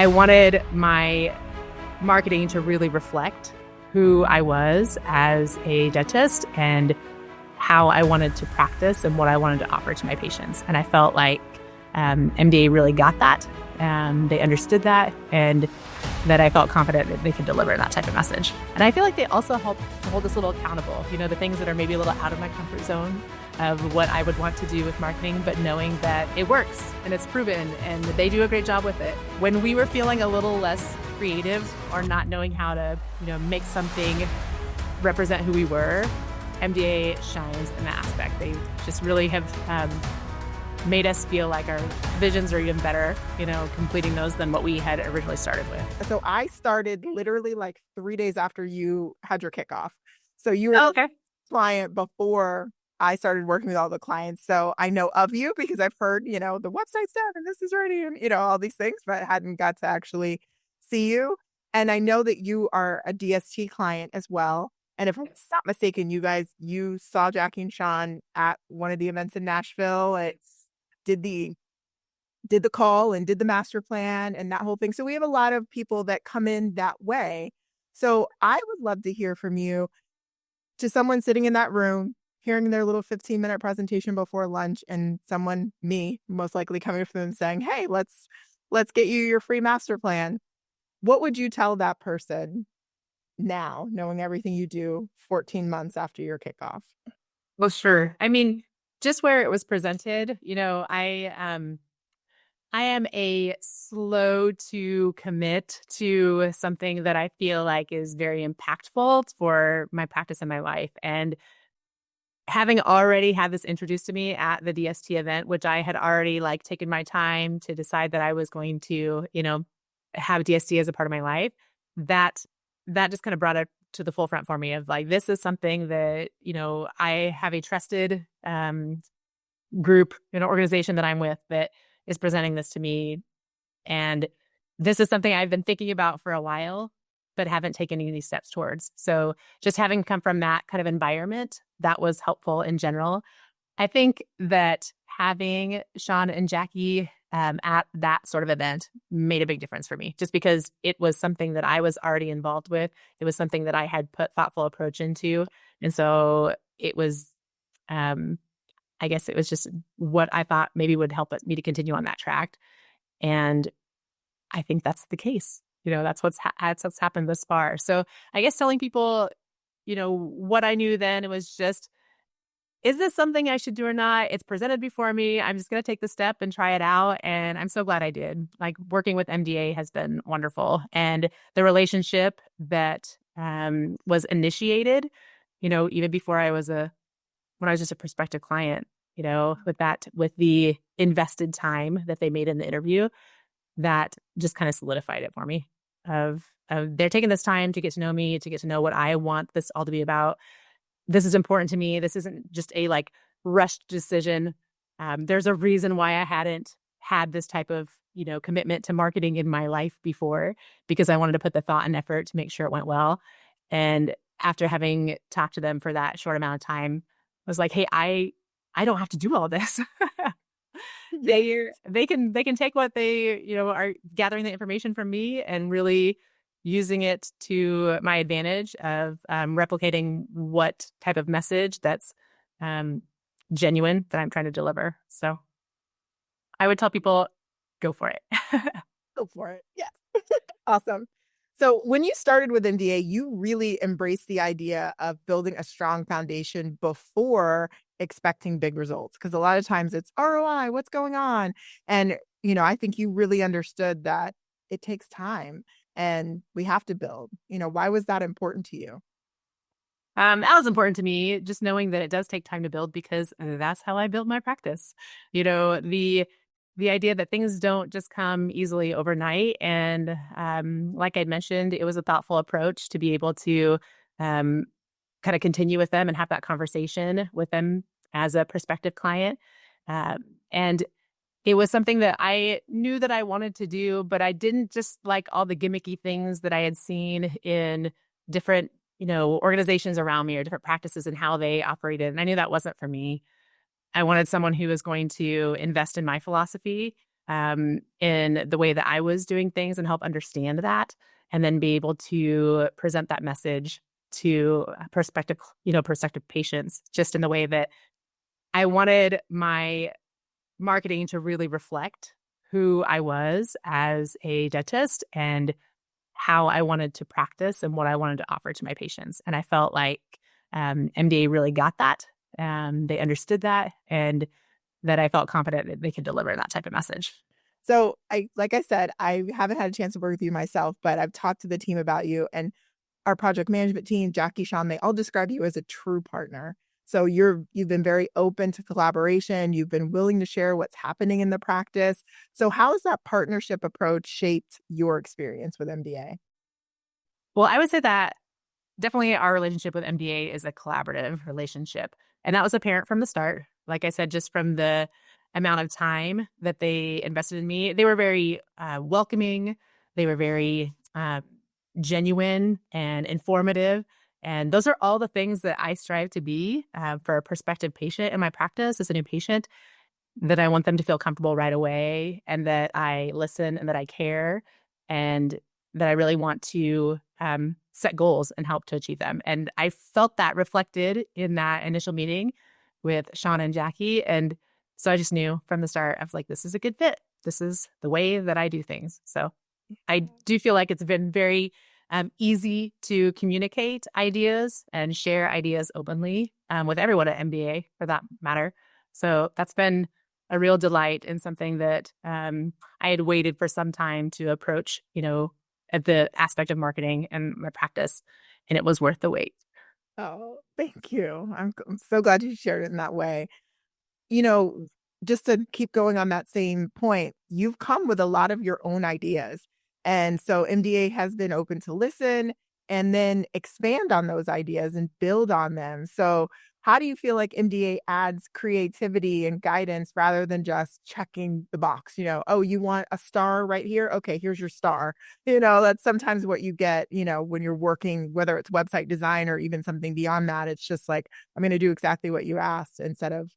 I wanted my marketing to really reflect who I was as a dentist and how I wanted to practice and what I wanted to offer to my patients. And I felt like MDA really got that. They understood that, and that I felt confident that they could deliver that type of message. And I feel like they also help to hold us a little accountable, the things that are maybe a little out of my comfort zone of what I would want to do with marketing, but knowing that it works and it's proven and they do a great job with it. When we were feeling a little less creative or not knowing how to, make something represent who we were, MDA shines in that aspect. They just really have made us feel like our visions are even better, completing those than what we had originally started with. So I started literally like 3 days after you had your kickoff. So you were okay. a client before I started working with all the clients. So I know of you because I've heard, the website's done and this is ready and, all these things, but hadn't got to actually see you. And I know that you are a DST client as well. And if I'm not mistaken, you saw Jackie and Sean at one of the events in Nashville. Did the call and did the master plan and that whole thing. So we have a lot of people that come in that way. So I would love to hear from you, to someone sitting in that room, hearing their little 15-minute presentation before lunch, and someone, me, most likely coming from them saying, hey, let's get you your free master plan. What would you tell that person now, knowing everything you do 14 months after your kickoff? Well, sure. I mean, just where it was presented, I am a slow to commit to something that I feel like is very impactful for my practice and my life. And having already had this introduced to me at the DST event, which I had already taken my time to decide that I was going to, have DST as a part of my life, that just kind of brought it to the forefront for me of this is something that, I have a trusted group, organization that I'm with that is presenting this to me. And this is something I've been thinking about for a while, but haven't taken any steps towards. So just having come from that kind of environment, that was helpful in general. I think that having Sean and Jackie at that sort of event made a big difference for me, just because it was something that I was already involved with. It was something that I had put thoughtful approach into. And so it was, I guess it was just what I thought maybe would help me to continue on that track. And I think that's the case. That's what's happened thus far. So I guess telling people, what I knew then, it was just, is this something I should do or not? It's presented before me. I'm just going to take the step and try it out. And I'm so glad I did. Working with MDA has been wonderful. And the relationship that was initiated, even before when I was just a prospective client, with the invested time that they made in the interview, that just kind of solidified it for me of they're taking this time to get to know me, to get to know what I want this all to be about. This is important to me. This isn't just a rushed decision. There's a reason why I hadn't had this type of, commitment to marketing in my life before, because I wanted to put the thought and effort to make sure it went well. And after having talked to them for that short amount of time, I was like, hey, I don't have to do all this. They can take what they, are gathering the information from me and really using it to my advantage of replicating what type of message that's genuine that I'm trying to deliver. So I would tell people, go for it. Go for it. Yeah. Awesome. So when you started with MDA, you really embraced the idea of building a strong foundation before expecting big results. Because a lot of times it's ROI, what's going on? And, I think you really understood that it takes time and we have to build. Why was that important to you? That was important to me, just knowing that it does take time to build, because that's how I build my practice. The idea that things don't just come easily overnight. And like I'd mentioned, it was a thoughtful approach to be able to kind of continue with them and have that conversation with them as a prospective client. And it was something that I knew that I wanted to do, but I didn't just like all the gimmicky things that I had seen in different, organizations around me or different practices and how they operated. And I knew that wasn't for me. I wanted someone who was going to invest in my philosophy, in the way that I was doing things and help understand that, and then be able to present that message to prospective patients, just in the way that I wanted my marketing to really reflect who I was as a dentist and how I wanted to practice and what I wanted to offer to my patients. And I felt like MDA really got that. They understood that, and that I felt confident that they could deliver that type of message. So like I said, I haven't had a chance to work with you myself, but I've talked to the team about you, and our project management team, Jackie, Sean, they all describe you as a true partner. So you've been very open to collaboration. You've been willing to share what's happening in the practice. So how has that partnership approach shaped your experience with MDA? Well, I would say that definitely our relationship with MDA is a collaborative relationship. And that was apparent from the start. Like I said, just from the amount of time that they invested in me, they were very welcoming. They were very genuine and informative. And those are all the things that I strive to be for a prospective patient in my practice as a new patient, that I want them to feel comfortable right away, and that I listen and that I care, and that I really want to set goals and help to achieve them. And I felt that reflected in that initial meeting with Sean and Jackie. And so I just knew from the start, I was like, this is a good fit. This is the way that I do things. So I do feel like it's been very easy to communicate ideas and share ideas openly with everyone at MBA, for that matter. So that's been a real delight, and something that I had waited for some time to approach, at the aspect of marketing and my practice, and it was worth the wait. Oh, thank you. I'm so glad you shared it in that way. You know, just to keep going on that same point, you've come with a lot of your own ideas. And so MDA has been open to listen and then expand on those ideas and build on them. So, how do you feel like MDA adds creativity and guidance rather than just checking the box? Oh, you want a star right here? Okay, here's your star. That's sometimes what you get, when you're working, whether it's website design or even something beyond that. It's just like, I'm going to do exactly what you asked instead of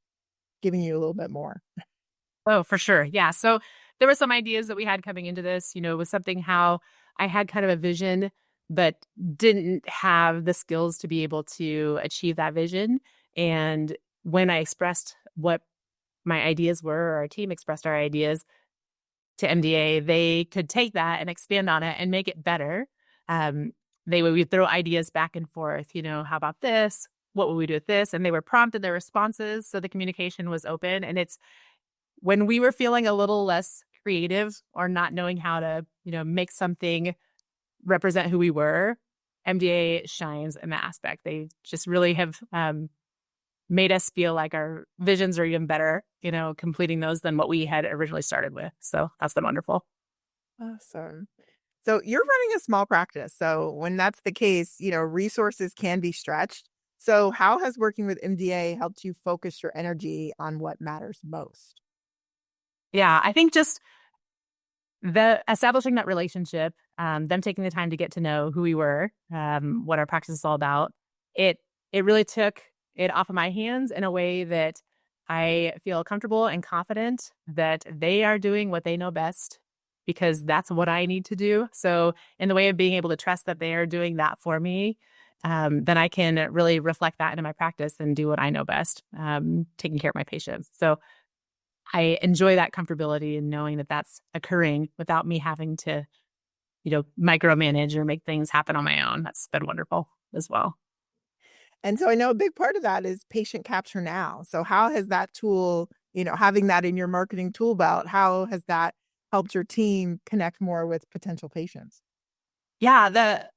giving you a little bit more. Oh, for sure. Yeah. So there were some ideas that we had coming into this, it was something how I had kind of a vision, but didn't have the skills to be able to achieve that vision. And when I expressed what my ideas were, or our team expressed our ideas to MDA, they could take that and expand on it and make it better. Um, they would throw ideas back and forth, how about this? What would we do with this? And they were prompt in their responses. So the communication was open. And it's when we were feeling a little less creative or not knowing how to, make something represent who we were, MDA shines in that aspect. They just really have made us feel like our visions are even better, completing those than what we had originally started with. So that's been wonderful. Awesome. So you're running a small practice. So when that's the case, resources can be stretched. So how has working with MDA helped you focus your energy on what matters most? Yeah, I think just the establishing that relationship, them taking the time to get to know who we were, what our practice is all about, it really took it off of my hands in a way that I feel comfortable and confident that they are doing what they know best, because that's what I need to do. So in the way of being able to trust that they are doing that for me, then I can really reflect that into my practice and do what I know best, taking care of my patients. So I enjoy that comfortability and knowing that that's occurring without me having to, micromanage or make things happen on my own. That's been wonderful as well. And so I know a big part of that is Patient Capture Now. So how has that tool, having that in your marketing tool belt, how has that helped your team connect more with potential patients? Yeah, the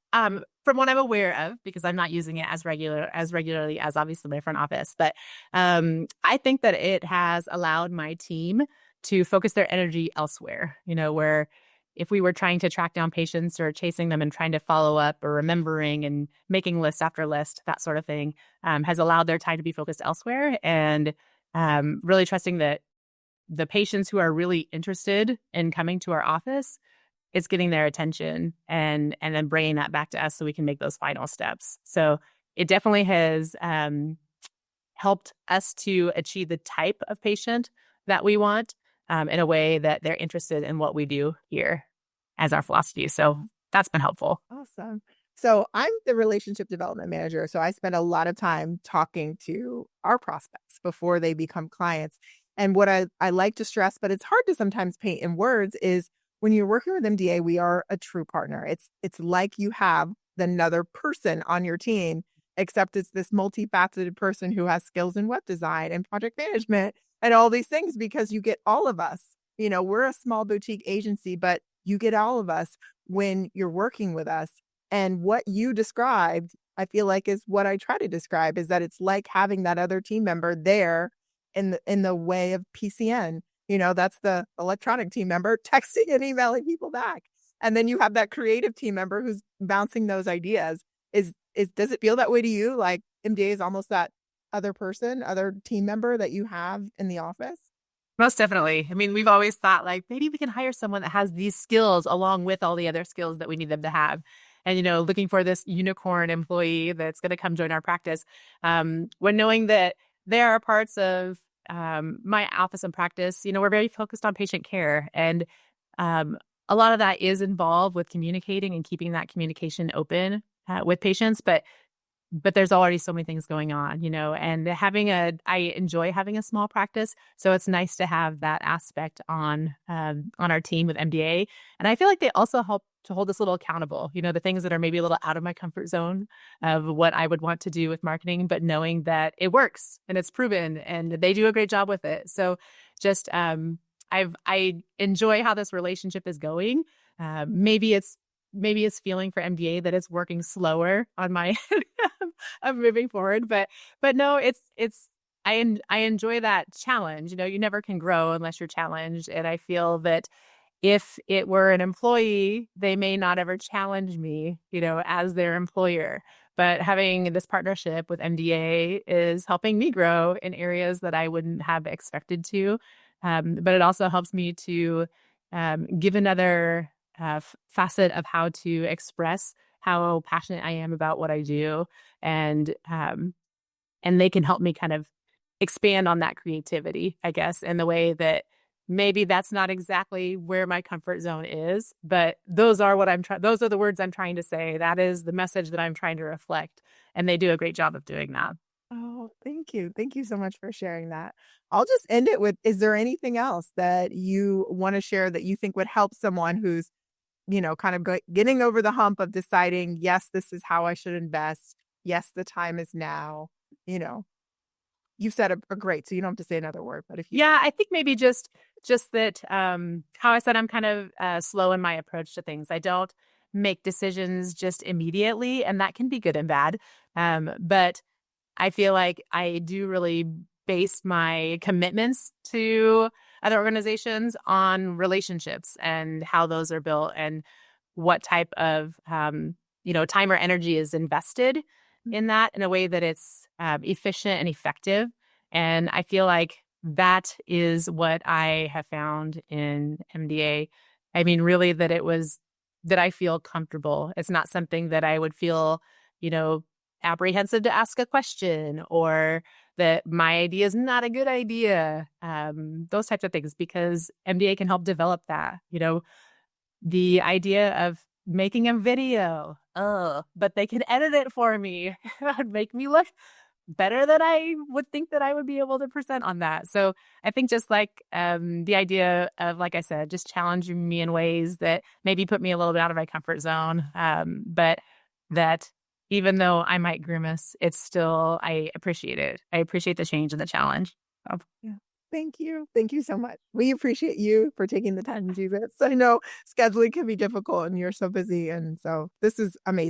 from what I'm aware of, because I'm not using it as regularly as obviously my front office, but I think that it has allowed my team to focus their energy elsewhere. Where if we were trying to track down patients or chasing them and trying to follow up or remembering and making list after list, that sort of thing, has allowed their time to be focused elsewhere, and really trusting that the patients who are really interested in coming to our office, it's getting their attention, and then bringing that back to us so we can make those final steps. So it definitely has helped us to achieve the type of patient that we want, in a way that they're interested in what we do here as our philosophy. So that's been helpful. Awesome. So I'm the relationship development manager. So I spend a lot of time talking to our prospects before they become clients. And what I like to stress, but it's hard to sometimes paint in words, is when you're working with MDA, we are a true partner. It's like you have another person on your team, except it's this multifaceted person who has skills in web design and project management and all these things, because you get all of us. We're a small boutique agency, but you get all of us when you're working with us. And what you described, I feel like, is what I try to describe, is that it's like having that other team member there in the way of PCN. That's the electronic team member texting and emailing people back. And then you have that creative team member who's bouncing those ideas. Does it feel that way to you? Like MDA is almost that other person, other team member that you have in the office? Most definitely. I mean, we've always thought like maybe we can hire someone that has these skills along with all the other skills that we need them to have. And, looking for this unicorn employee that's going to come join our practice. When knowing that there are parts of my office and practice, we're very focused on patient care. And a lot of that is involved with communicating and keeping that communication open with patients. But there's already so many things going on, and I enjoy having a small practice. So it's nice to have that aspect on our team with MDA. And I feel like they also help to hold us a little accountable, the things that are maybe a little out of my comfort zone of what I would want to do with marketing, but knowing that it works and it's proven and they do a great job with it. So just, I enjoy how this relationship is going. Maybe it's feeling for MDA that it's working slower on my of moving forward, but no, I enjoy that challenge. You never can grow unless you're challenged, and I feel that if it were an employee, they may not ever challenge me, as their employer. But having this partnership with MDA is helping me grow in areas that I wouldn't have expected to. But it also helps me to give another facet of how to express how passionate I am about what I do, and they can help me kind of expand on that creativity, I guess, in the way that maybe that's not exactly where my comfort zone is, but those are those are the words I'm trying to say. That is the message that I'm trying to reflect, and they do a great job of doing that. Oh, thank you. Thank you so much for sharing that. I'll just end it with, is there anything else that you want to share that you think would help someone who's, kind of getting over the hump of deciding, yes, this is how I should invest. Yes, the time is now. You know, you've said a great, so you don't have to say another word, but if you, Yeah, I think maybe just that how I said I'm kind of slow in my approach to things. I don't make decisions just immediately, and that can be good and bad. But I feel like I do really base my commitments to other organizations on relationships and how those are built and what type of time or energy is invested in that in a way that it's efficient and effective. And I feel like that is what I have found in MDA. I mean, really, that I feel comfortable. It's not something that I would feel, apprehensive to ask a question, or that my idea is not a good idea. Those types of things, because MDA can help develop that. The idea of making a video, but they can edit it for me and make me look better than I would think that I would be able to present on that. So I think just like the idea of, like I said, just challenging me in ways that maybe put me a little bit out of my comfort zone. But that even though I might grimace, it's still, I appreciate it. I appreciate the change and the challenge. yeah. Thank you. Thank you so much. We appreciate you for taking the time to do this. I know scheduling can be difficult and you're so busy. And so this is amazing.